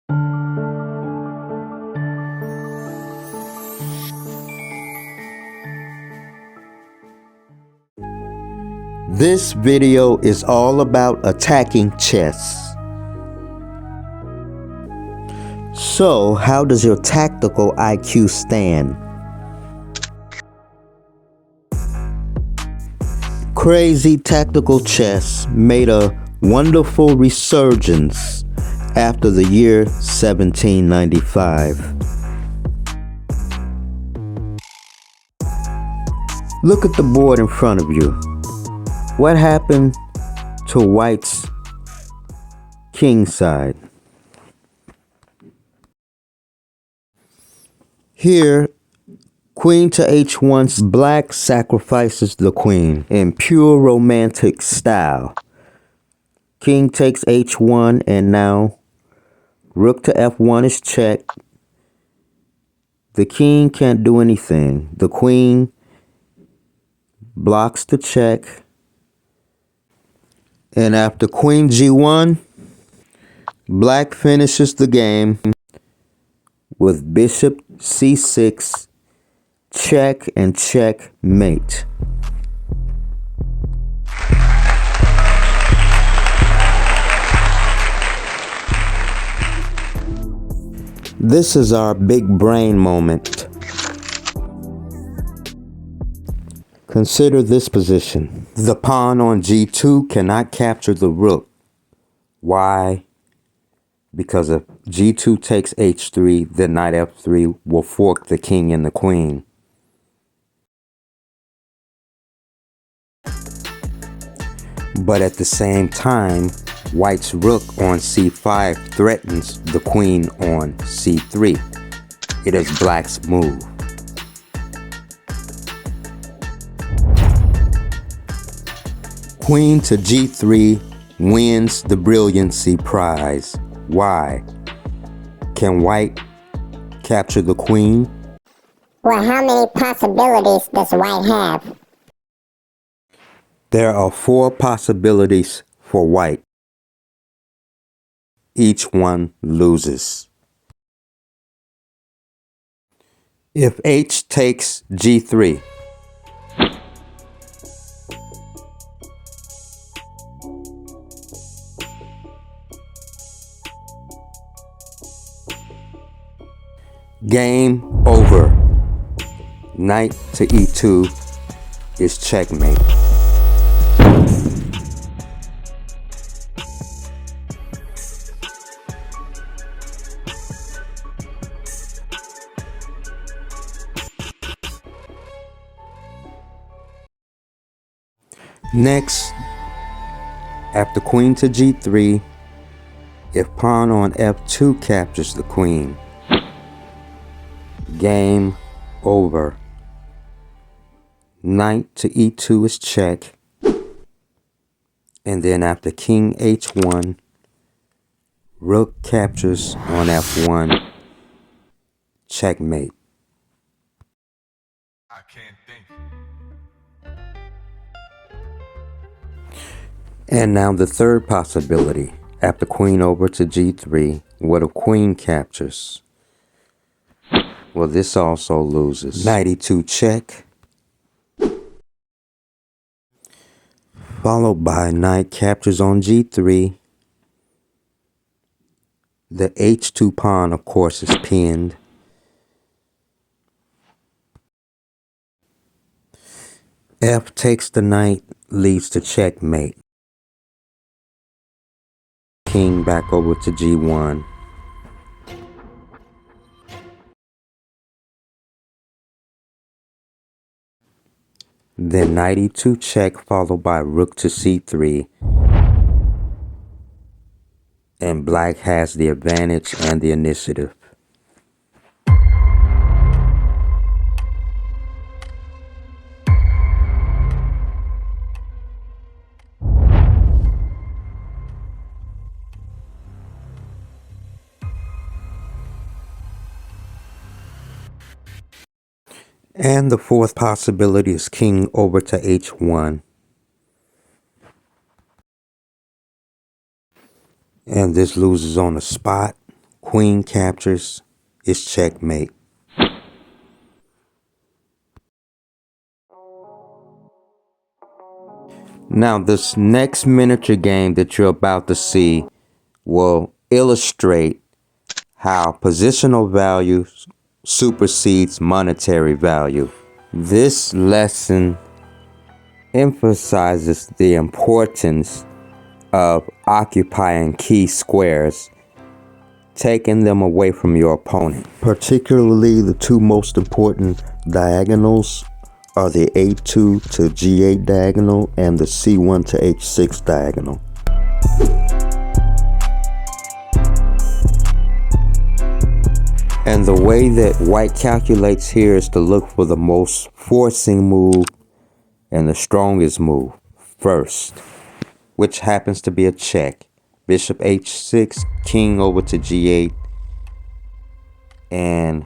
This video is all about attacking chess. So, how does your tactical IQ stand? Crazy Tactical Chess made a wonderful resurgence after the year 1795. Look at the board in front of you. What happened to White's king side? Here, Queen to H1, Black sacrifices the queen in pure romantic style. King takes H1, and now Rook to F1 is checked. The king can't do anything. The queen blocks the check. And after Queen G1, Black finishes the game with Bishop C6, check and checkmate. This is our big brain moment. Consider this position. The pawn on G2 cannot capture the rook. Why? Because if G2 takes H3, then knight F3 will fork the king and the queen. But at the same time, White's rook on C5 threatens the queen on C3. It is Black's move. Queen to G3 wins the brilliancy prize. Why? Can White capture the queen? Well, how many possibilities does White have? There are 4 possibilities for White. Each one loses. If H takes G3, game over. Knight to E2 is checkmate. Next, after Queen to G3, if pawn on F2 captures the queen, game over. Knight to E2 is check. And then after King H1, Rook captures on F1, checkmate. I can't think. And now the third possibility. After Queen over to G3, what if Queen captures? Well, this also loses. Knight E2 check. Followed by knight captures on G3. The H2 pawn, of course, is pinned. F takes the knight, leads to checkmate. King back over to G1. Then knight E2 check, followed by rook to C3. And Black has the advantage and the initiative. And the fourth possibility is king over to H1. And this loses on the spot. Queen captures is checkmate. Now this next miniature game that you're about to see will illustrate how positional value supersedes monetary value. This lesson emphasizes the importance of occupying key squares, taking them away from your opponent. Particularly the two most important diagonals are the A2 to G8 diagonal and the C1 to H6 diagonal. And the way that white calculates here is to look for the most forcing move and the strongest move first, which happens to be a check. Bishop H6, king over to G8, and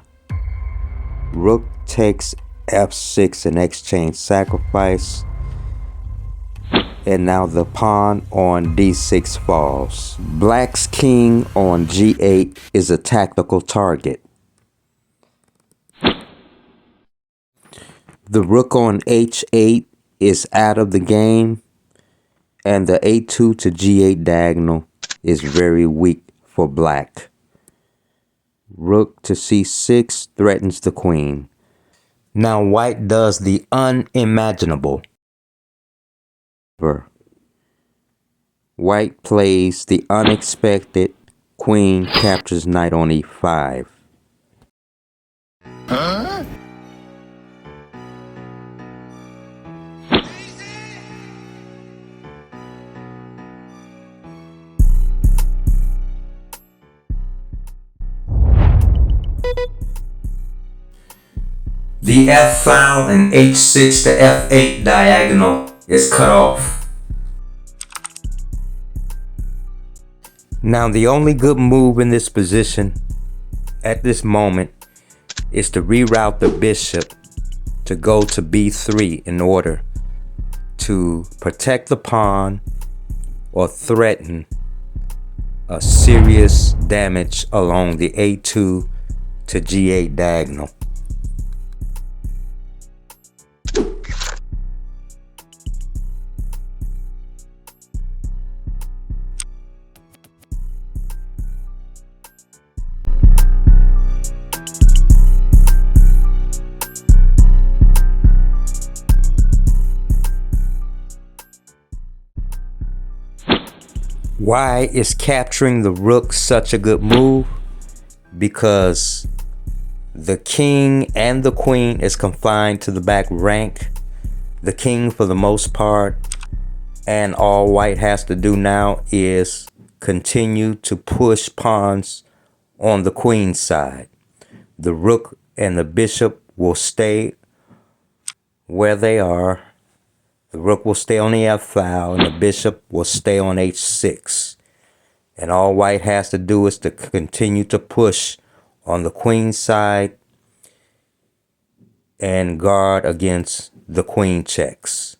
rook takes F6 and exchange sacrifice. And now the pawn on D6 falls. Black's king on G8 is a tactical target. The rook on H8 is out of the game, and the A2 to G8 diagonal is very weak for black. Rook to C6 threatens the queen. Now white does the unimaginable. White plays the unexpected. Queen captures knight on E5. Huh? The F file and H6 to F8 diagonal is cut off. Now the only good move in this position at this moment is to reroute the bishop to go to B3 in order to protect the pawn or threaten a serious damage along the A2 to G8 diagonal. Why is capturing the rook such a good move? Because the king and the queen is confined to the back rank. The king for the most part, and all white has to do now is continue to push pawns on the queen side. The rook and the bishop will stay where they are. The rook will stay on the F file and the bishop will stay on H6. And all white has to do is to continue to push on the queen side and guard against the queen checks.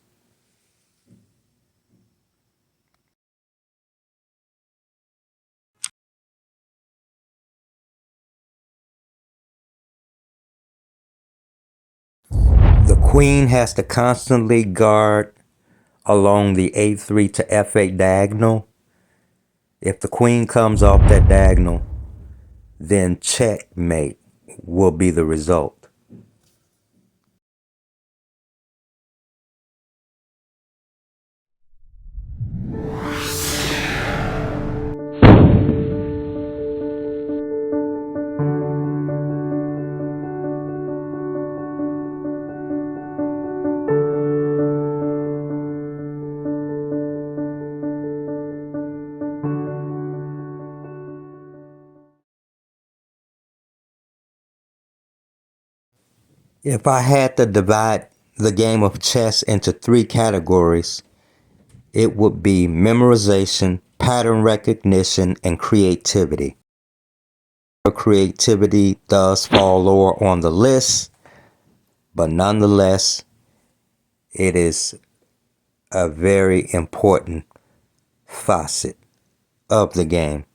The queen has to constantly guard along the A3 to F8 diagonal. If the queen comes off that diagonal, then checkmate will be the result. If I had to divide the game of chess into three categories, it would be memorization, pattern recognition, and creativity. Creativity does fall lower on the list, but nonetheless, it is a very important facet of the game.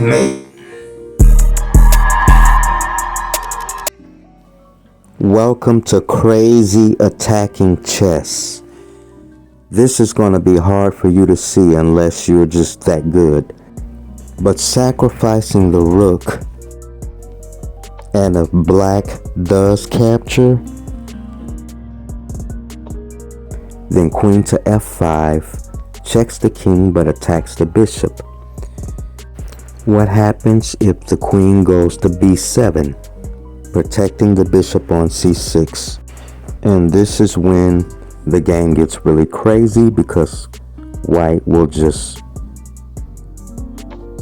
Checkmate. Welcome to Crazy Attacking Chess. This is going to be hard for you to see unless you're just that good. But sacrificing the rook, and if black does capture, then queen to f5 checks the king but attacks the bishop. What happens if the queen goes to b7, protecting the bishop on c6? And this is when the game gets really crazy, because white will just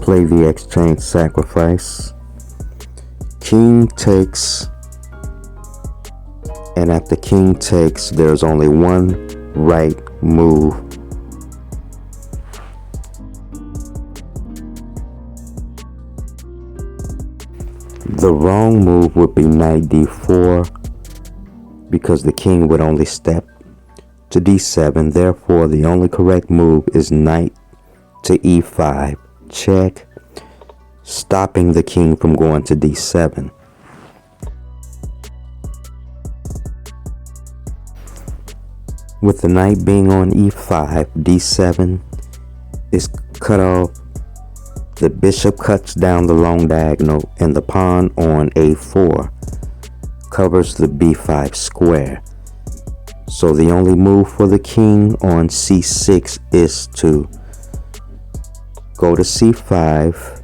play the exchange sacrifice. King takes, and after king takes, there's only one right move. The wrong move would be knight d4, because the king would only step to d7. Therefore, the only correct move is knight to e5, check, stopping the king from going to d7. With the knight being on e5, d7 is cut off. The bishop cuts down the long diagonal, and the pawn on a4 covers the b5 square. So the only move for the king on c6 is to go to c5.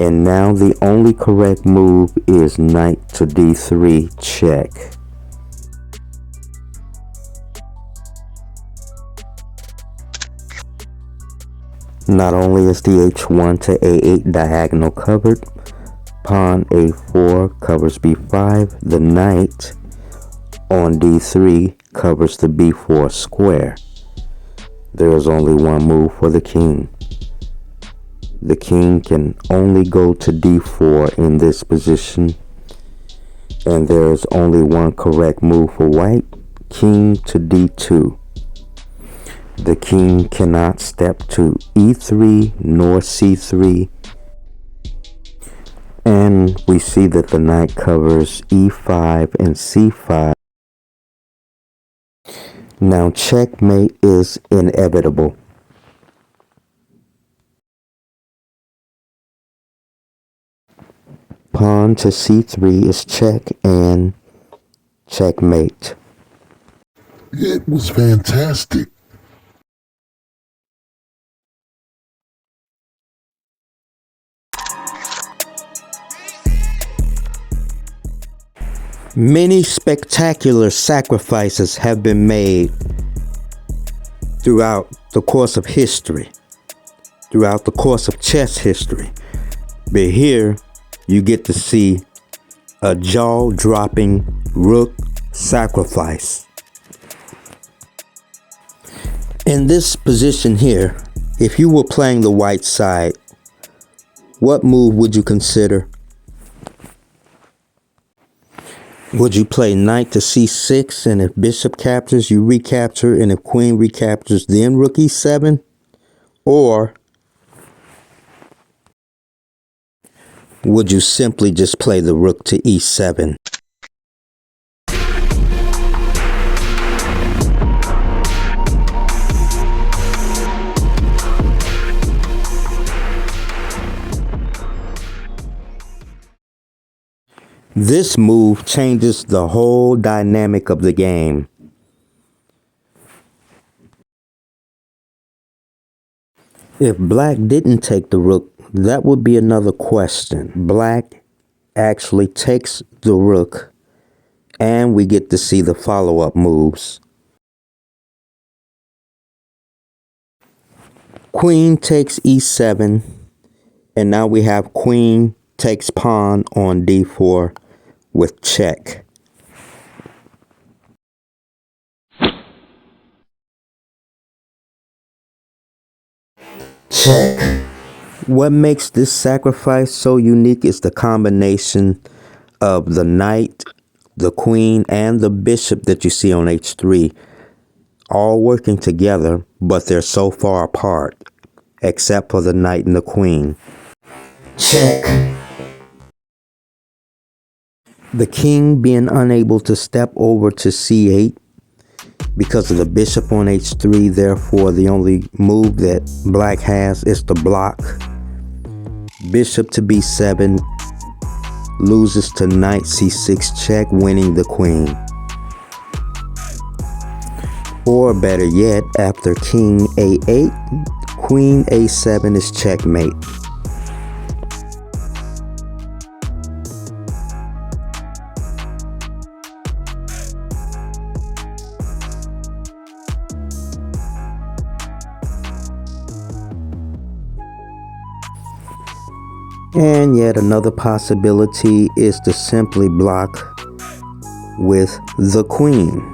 And now the only correct move is knight to d3, check. Not only is the h1 to a8 diagonal covered, pawn a4 covers b5, the knight on d3 covers the b4 square. There is only one move for the king. The king can only go to d4 in this position, and there is only one correct move for white, king to d2. The king cannot step to e3 nor c3, and we see that the knight covers e5 and c5. Now checkmate is inevitable. Pawn to c3 is check and checkmate. It was fantastic. Many spectacular sacrifices have been made throughout the course of history, throughout the course of chess history. But here you get to see a jaw-dropping rook sacrifice. In this position here, if you were playing the white side, what move would you consider? Would you play knight to c6, and if bishop captures, you recapture, and if queen recaptures, then rook e7? Or would you simply just play the rook to e7? This move changes the whole dynamic of the game. If black didn't take the rook, that would be another question. Black actually takes the rook, and we get to see the follow-up moves. Queen takes e7, and now we have queen takes pawn on d4 with check. Check. What makes this sacrifice so unique is the combination of the knight, the queen, and the bishop that you see on h3, all working together, but they're so far apart. except for the knight and the queen. Check. The king being unable to step over to c8 because of the bishop on h3, therefore the only move that black has is to block. Bishop to b7, loses to knight c6 check, winning the queen. Or better yet, after king a8, queen a7 is checkmate. And yet another possibility is to simply block with the queen.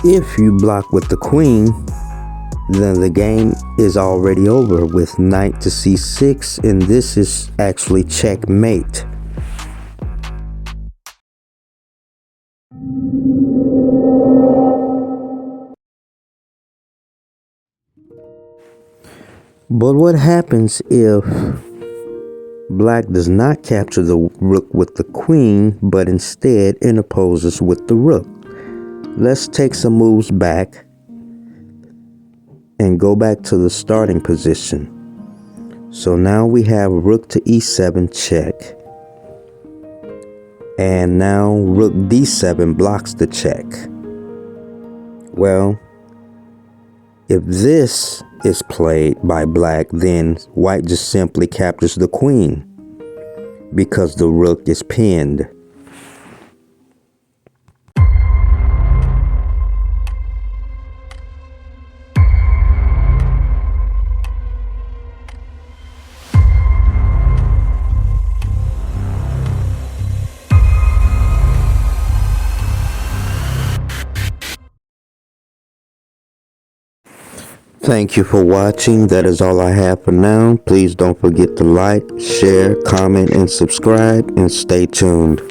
If you block with the queen, then the game is already over with knight to c6, and this is actually checkmate. But what happens if black does not capture the rook with the queen, but instead interposes with the rook? Let's take some moves back and go back to the starting position. So now we have rook to e7 check. And now rook d7 blocks the check. Well, if this is played by black, then white just simply captures the queen because the rook is pinned. Thank you for watching. That is all I have for now. Please don't forget to like, share, comment, and subscribe, and stay tuned.